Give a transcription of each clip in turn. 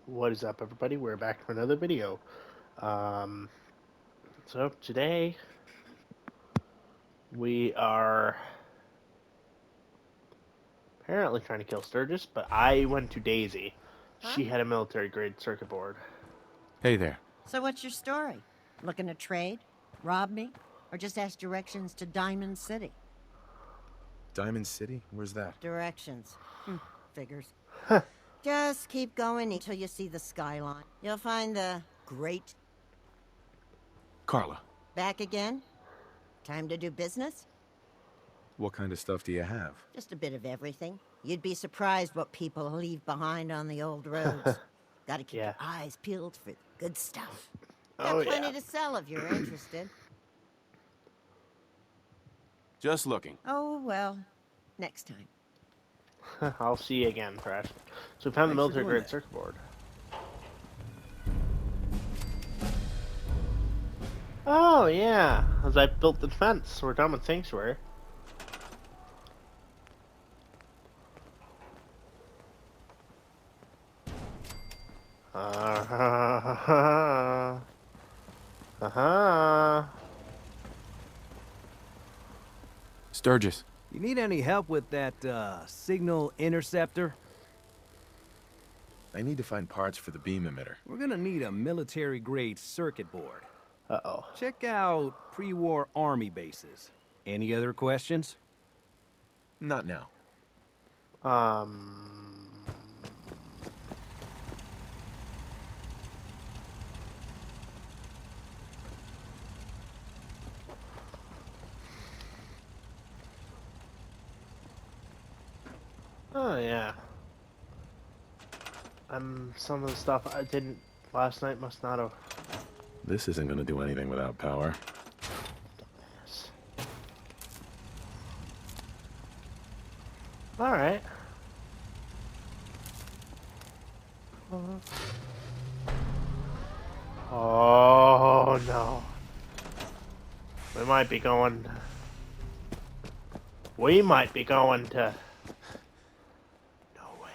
What is up, everybody? We're back for another video. Um, so today we are apparently trying to kill Sturgis, but I went to Daisy. Huh? She had a military-grade circuit board. Hey there. So what's your story? Looking to trade? Rob me? Or just ask directions to Diamond City? Diamond City? Where's that? Directions. Figures. Just keep going until you see the skyline. You'll find the great... Carla, Back again? Time to do business? what kind of stuff do you have? Just a bit of everything. You'd be surprised what people leave behind on the old roads. Gotta keep Yeah. your eyes peeled for the good stuff. Oh Got plenty yeah. to sell if you're interested. Just looking. Oh, well. Next time. I'll see you again, Crash. So we found the Thanks for doing military-grade that. circuit board. Oh yeah, as I built the fence, so we're done with Sanctuary. Uh-huh. Sturgis. You need any help with that, signal interceptor? I need to find parts for the beam emitter. We're gonna need a military-grade circuit board. Uh-oh. Check out pre-war army bases. Any other questions? Not now. Um... Oh yeah. Some of the stuff I didn't last night must not have. This isn't gonna do anything without power. Yes. All right. Oh no. We might be going. We might be going to. No way.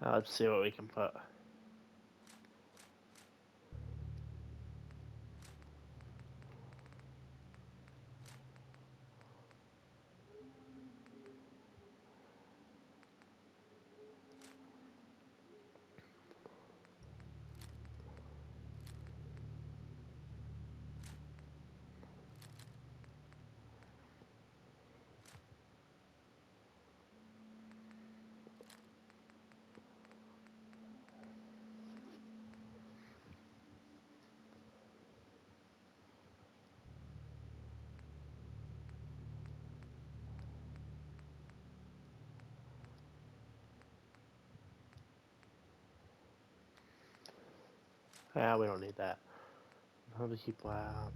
Let's see what we can put. Yeah, we don't need that. How to keep loud.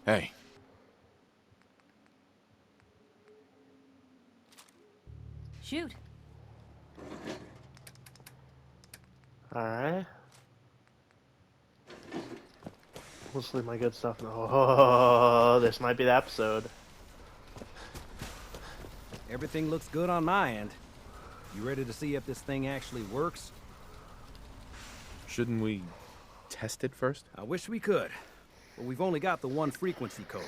Hey, Shoot. All right. Let's leave my good stuff. Oh, this might be the episode. Everything looks good on my end. You ready to see if this thing actually works? shouldn't we test it first? I wish we could, but we've only got the one frequency code.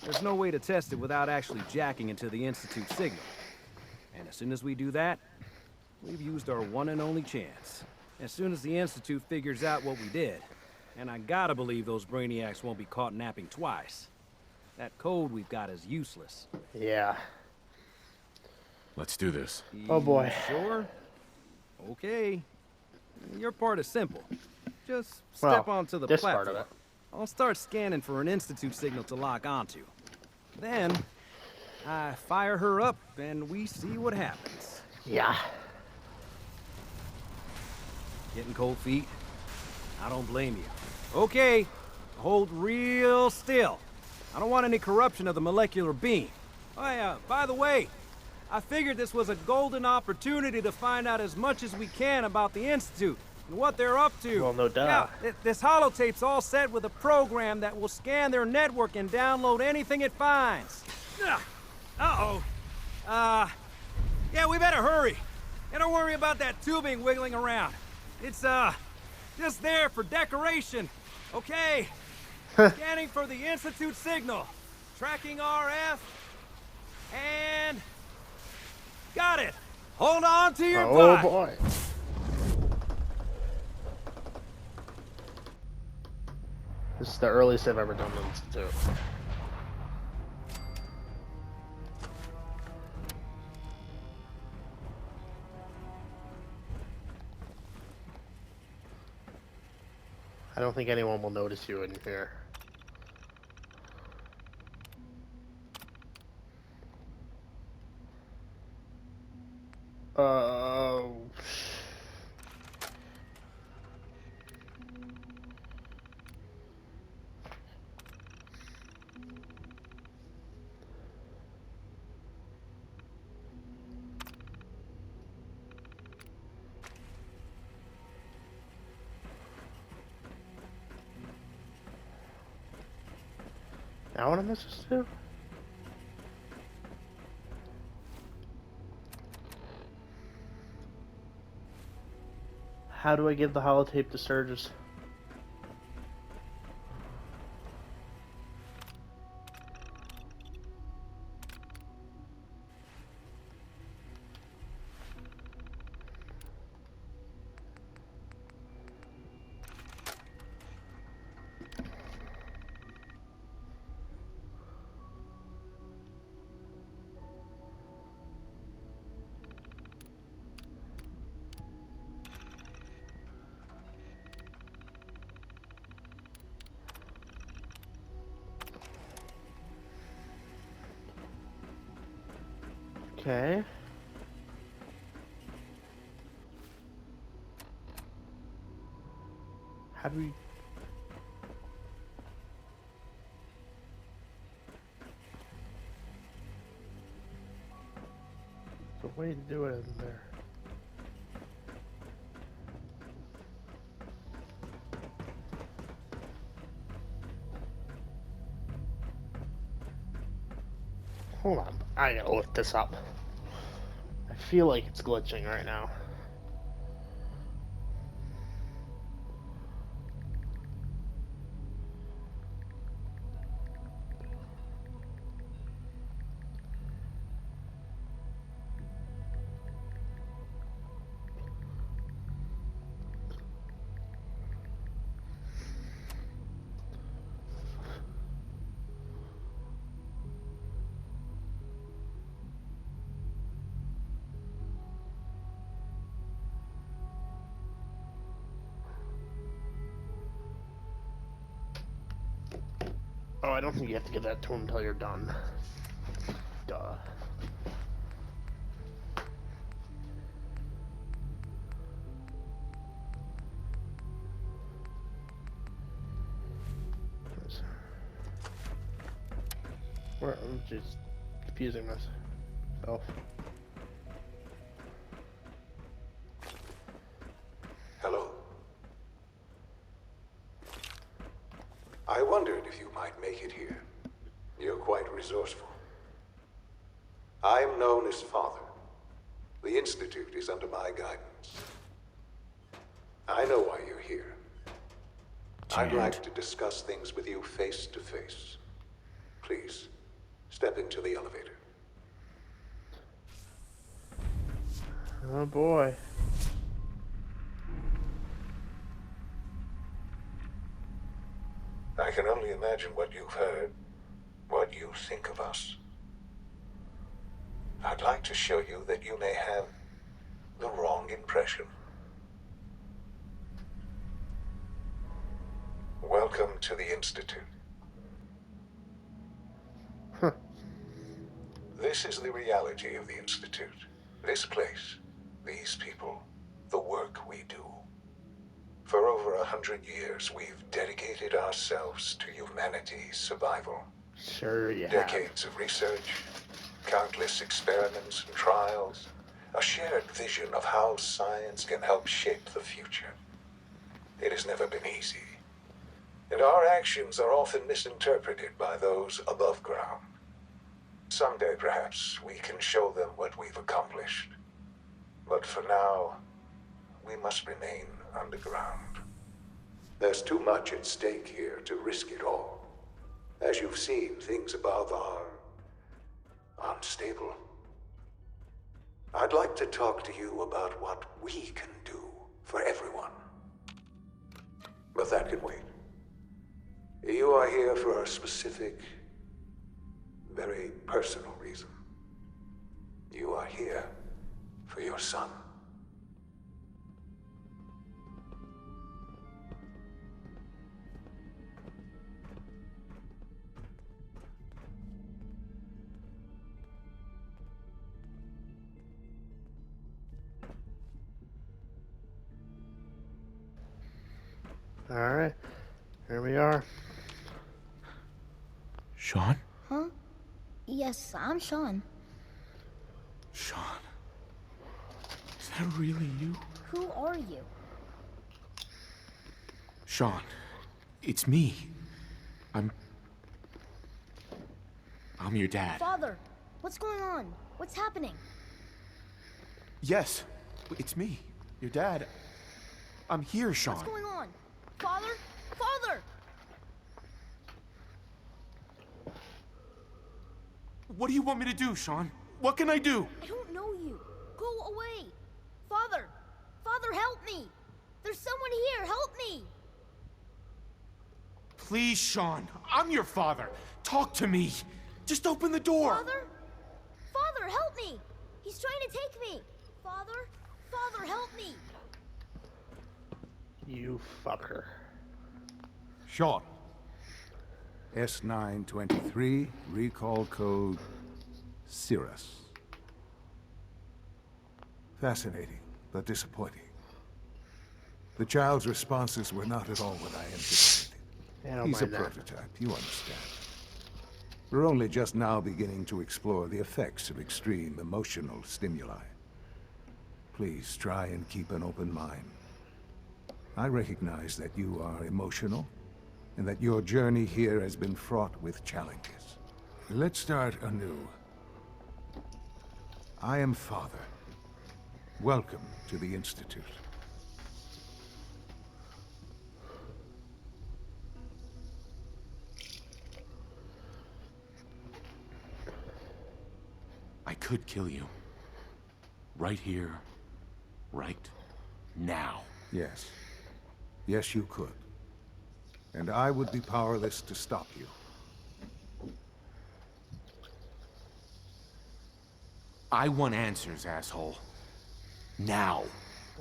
There's no way to test it without actually jacking into the Institute signal. And as soon as we do that, we've used our one and only chance. As soon as the Institute figures out what we did, and I gotta believe those brainiacs won't be caught napping twice, that code we've got is useless. Yeah. Let's do this. Oh, boy. Sure? Okay. Your part is simple. Just step Well, onto the this platform. part of it. I'll start scanning for an Institute signal to lock onto. Then, I fire her up and we see what happens. Yeah. Getting cold feet? I don't blame you. Okay, hold real still. I don't want any corruption of the molecular beam. Oh yeah, by the way, I figured this was a golden opportunity to find out as much as we can about the Institute and what they're up to. Well, no doubt. Yeah, this holotape's all set with a program that will scan their network and download anything it finds. Uh-oh. Yeah, we better hurry. And don't worry about that tubing wiggling around. It's, just there for decoration. Okay. Scanning for the Institute signal. Tracking RF. And... got it. Hold on to your Oh, butt. boy. This is the earliest I've ever done the Institute. I don't think anyone will notice you in here. Now what am I supposed to do? How do I give the holotape to Sturgis? Okay. How do we... There's a way to do it in there. Hold on, I gotta look this up. I feel like it's glitching right now. Oh, I don't think you have to give that to him until you're done. Duh. I'm just confusing myself. Hello. I wondered if you might make it here. You're quite resourceful. I'm known as Father. The Institute is under my guidance. I know why you're here. I'd like to discuss things with you face to face. Please, step into the elevator. Oh boy. I can only imagine what you've heard, what you think of us. I'd like to show you that you may have the wrong impression. Welcome to the Institute. This is the reality of the Institute. This place, these people, the work we do. For over 100 years, we've dedicated ourselves to humanity's survival. Sure, yeah. Decades of research, countless experiments and trials, a shared vision of how science can help shape the future. It has never been easy, and our actions are often misinterpreted by those above ground. Someday, perhaps, we can show them what we've accomplished. But for now, we must remain underground. There's too much at stake here to risk it all. As you've seen, things above are unstable. I'd like to talk to you about what we can do for everyone. But that can wait. You are here for a specific, very personal reason. You are here for your son. Alright, here we are. Sean? Huh? Yes, I'm Sean. Sean? Is that really you? Who are you? Sean, it's me. I'm your dad. Father, what's going on? What's happening? Yes, it's me, your dad. I'm here, Sean. What's going on? Father? Father! What do you want me to do, Sean? What can I do? I don't know you. Go away. Father! Father, help me! There's someone here. Help me! Please, Sean. I'm your father. Talk to me. Just open the door. Father? Father, help me! He's trying to take me! Father? Father, help me! You fucker. Sean. S923, recall code Cirrus. Fascinating, but disappointing. The child's responses were not at all what I anticipated. Yeah, I don't He's a mind that. prototype, you understand. We're only just now beginning to explore the effects of extreme emotional stimuli. Please try and keep an open mind. I recognize that you are emotional, and that your journey here has been fraught with challenges. Let's start anew. I am Father. Welcome to the Institute. I could kill you. Right here. Right now. Yes. Yes, you could. And I would be powerless to stop you. I want answers, asshole. Now.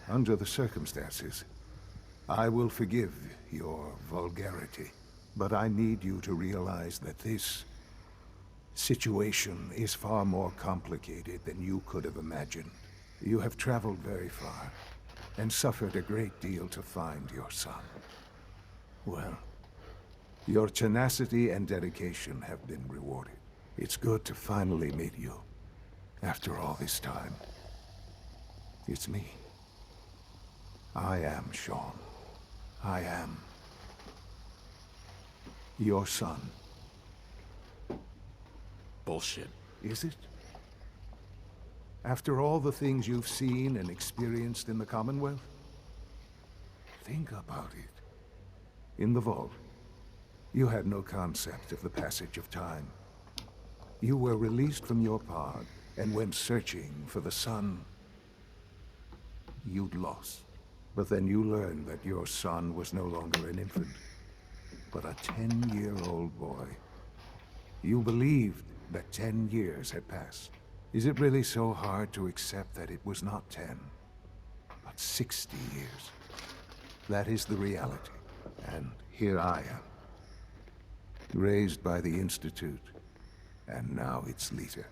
Under the circumstances, I will forgive your vulgarity. But I need you to realize that this situation is far more complicated than you could have imagined. You have traveled very far, and suffered a great deal to find your son. Well, your tenacity and dedication have been rewarded. It's good to finally meet you, after all this time. It's me. I am Sean. I am your son. Bullshit. Is it? After all the things you've seen and experienced in the Commonwealth? Think about it. In the vault, you had no concept of the passage of time. You were released from your pod and went searching for the sun you'd lost. But then you learned that your son was no longer an infant, but a 10-year-old boy. You believed that 10 years had passed. Is it really so hard to accept that it was not 10, but 60 years? That is the reality. And here I am, raised by the Institute, and now its leader.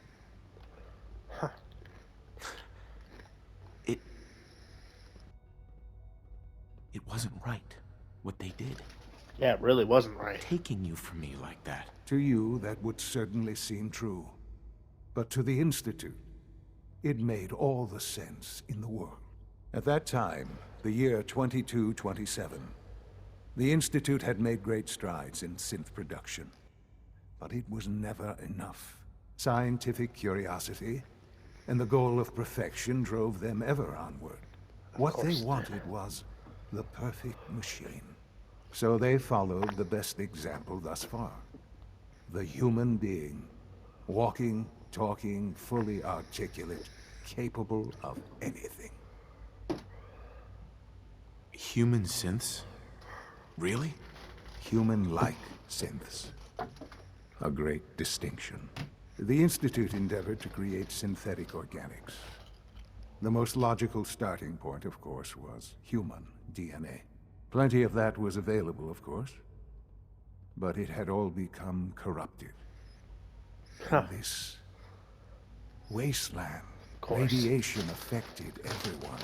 It wasn't right, what they did. Yeah, it really wasn't right. Taking you from me like that. To you, that would certainly seem true. But to the Institute, it made all the sense in the world. At that time, the year 2227, the Institute had made great strides in synth production. But it was never enough. Scientific curiosity and the goal of perfection drove them ever onward. What they wanted was the perfect machine. So they followed the best example thus far. The human being, walking, talking, fully articulate, capable of anything. Human synths? Really? Human-like synths. A great distinction. The Institute endeavored to create synthetic organics. The most logical starting point, of course, was human DNA. Plenty of that was available, of course. But it had all become corrupted. In this wasteland, radiation affected everyone.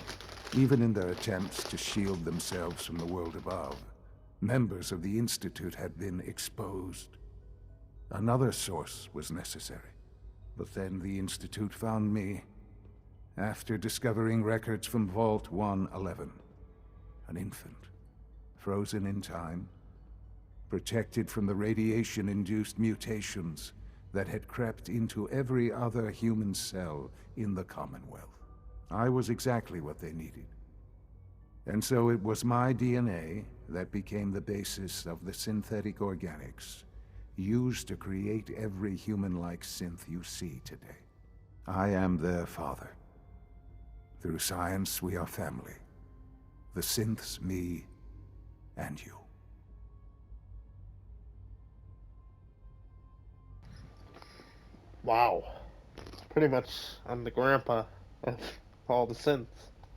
Even in their attempts to shield themselves from the world above, members of the Institute had been exposed. Another source was necessary. But then the Institute found me after discovering records from Vault 111. An infant, frozen in time, protected from the radiation-induced mutations that had crept into every other human cell in the Commonwealth. I was exactly what they needed. And so it was my DNA that became the basis of the synthetic organics used to create every human-like synth you see today. I am their father. Through science, we are family. The synths, me, and you. Wow. Pretty much, I'm the grandpa of all the synths.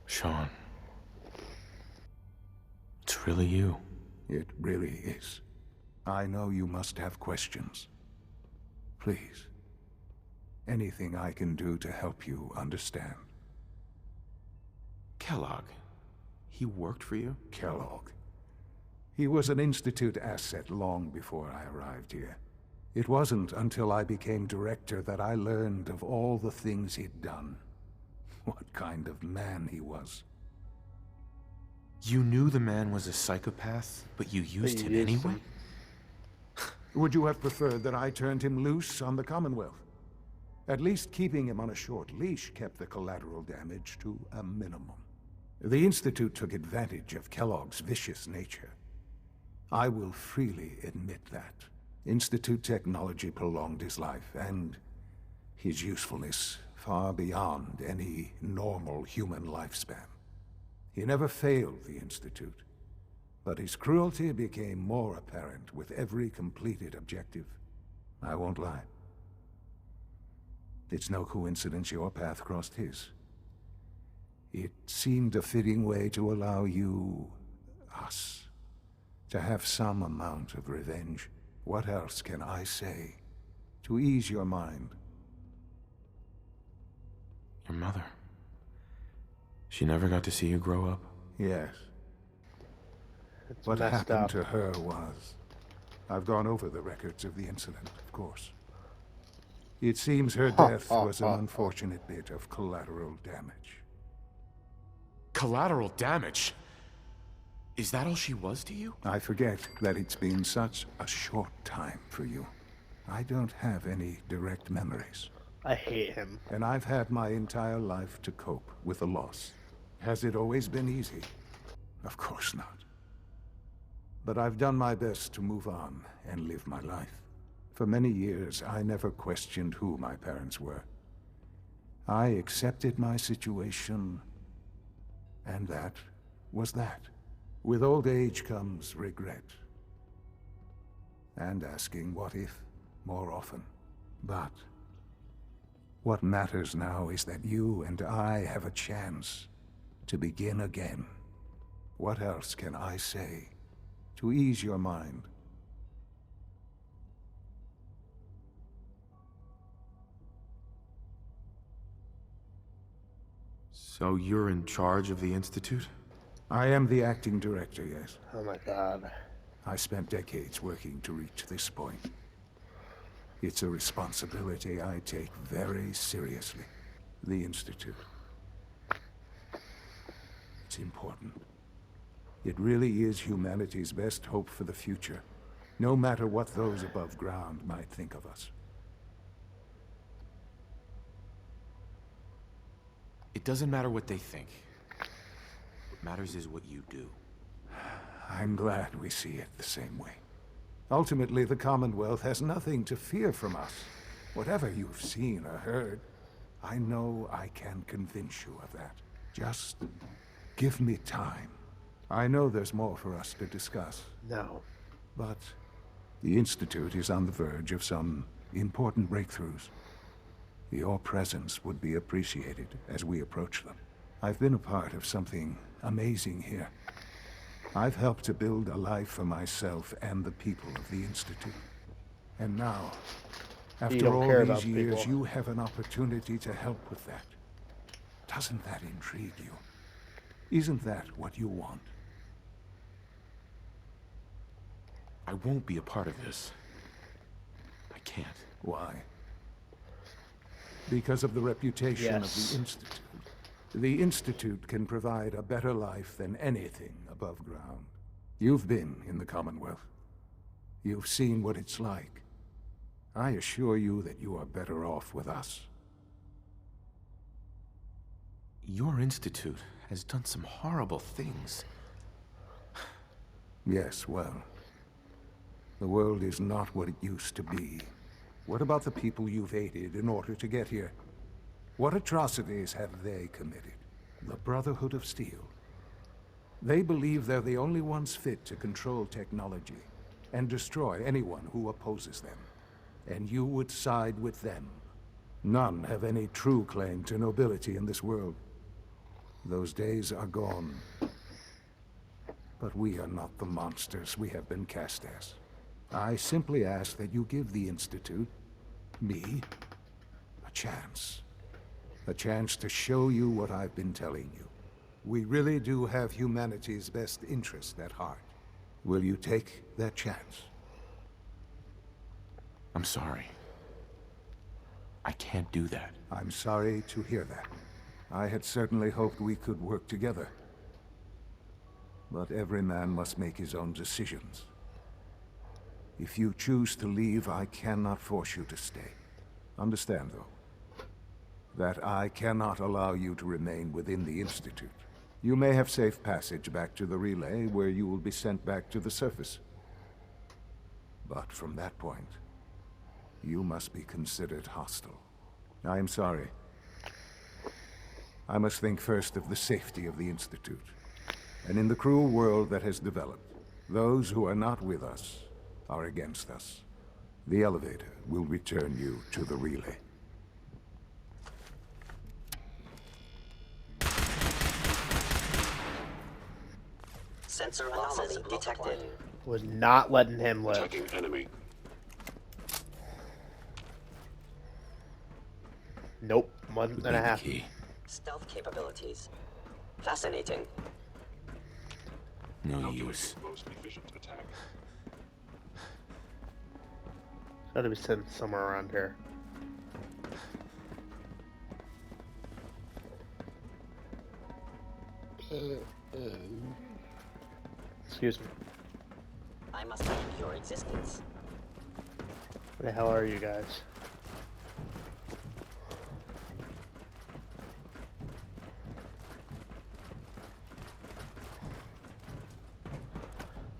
Sean. It's really you. It really is. I know you must have questions. Please. Anything I can do to help you understand. Kellogg. He worked for you? Kellogg. He was an Institute asset long before I arrived here. It wasn't until I became director that I learned of all the things he'd done. What kind of man he was. You knew the man was a psychopath, but you used him anyway? Would you have preferred that I turned him loose on the Commonwealth? At least keeping him on a short leash kept the collateral damage to a minimum. The Institute took advantage of Kellogg's vicious nature. I will freely admit that. Institute technology prolonged his life, and his usefulness far beyond any normal human lifespan. He never failed the Institute, but his cruelty became more apparent with every completed objective. I won't lie. It's no coincidence your path crossed his. It seemed a fitting way to allow you, us, to have some amount of revenge. What else can I say to ease your mind? Your mother. She never got to see you grow up? Yes. It's What messed happened up. to her was... I've gone over the records of the incident, of course. It seems her death was an unfortunate bit of collateral damage. Collateral damage? Is that all she was to you? I forget that it's been such a short time for you. I don't have any direct memories. I hate him. And I've had my entire life to cope with the loss. Has it always been easy? Of course not. But I've done my best to move on and live my life. For many years, I never questioned who my parents were. I accepted my situation, and that was that. With old age comes regret. And asking what if more often. But What matters now is that you and I have a chance to begin again. What else can I say to ease your mind? So you're in charge of the Institute? I am the acting director, yes. Oh my god. I spent decades working to reach this point. It's a responsibility I take very seriously. The Institute. It's important. It really is humanity's best hope for the future, no matter what those above ground might think of us. It doesn't matter what they think. What matters is what you do. I'm glad we see it the same way. Ultimately, the Commonwealth has nothing to fear from us. Whatever you've seen or heard, I know I can convince you of that. Just give me time. I know there's more for us to discuss. No. But the Institute is on the verge of some important breakthroughs. Your presence would be appreciated as we approach them. I've been a part of something amazing here. I've helped to build a life for myself and the people of the Institute. And now, after don't all care these about years, people. you have an opportunity to help with that. Doesn't that intrigue you? Isn't that what you want? I won't be a part of this. I can't. Why? Because of the reputation of Yes. the Institute. The Institute can provide a better life than anything above ground. You've been in the Commonwealth. You've seen what it's like. I assure you that you are better off with us. Your institute has done some horrible things. Yes, well, the world is not what it used to be. What about the people you've aided in order to get here? What atrocities have they committed? The Brotherhood of Steel. They believe they're the only ones fit to control technology and destroy anyone who opposes them. And you would side with them. None have any true claim to nobility in this world. Those days are gone. But we are not the monsters we have been cast as. I simply ask that you give the Institute, me, a chance. A chance to show you what I've been telling you. We really do have humanity's best interest at heart. Will you take that chance? I'm sorry. I can't do that. I'm sorry to hear that. I had certainly hoped we could work together. But every man must make his own decisions. If you choose to leave, I cannot force you to stay. Understand, though, that I cannot allow you to remain within the Institute. You may have safe passage back to the relay, where you will be sent back to the surface. But from that point, you must be considered hostile. I am sorry. I must think first of the safety of the Institute. And in the cruel world that has developed, those who are not with us are against us. The elevator will return you to the relay. Sensor anomaly detected. Was not letting him live. Attacking enemy. Nope. Month Would and a be the half. key. Stealth capabilities. Fascinating. No use. Most efficient attack. Gotta be sent somewhere around here. Excuse me. I must end your existence. Where the hell are you guys?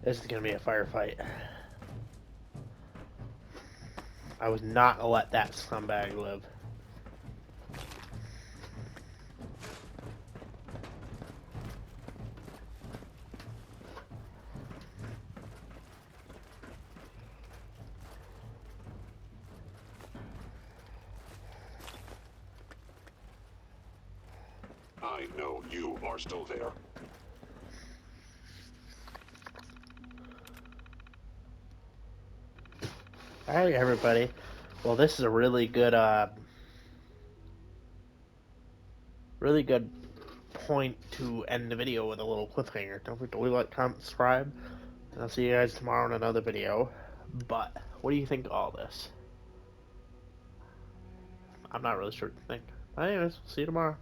This is gonna be a firefight. I was not gonna let that scumbag live. I know you are still there. Alright, everybody. Well, this is a really good point to end the video with a little cliffhanger. Don't forget to leave a like, comment, subscribe, and I'll see you guys tomorrow in another video. But what do you think of all this? I'm not really sure what to think. But anyways, see you tomorrow.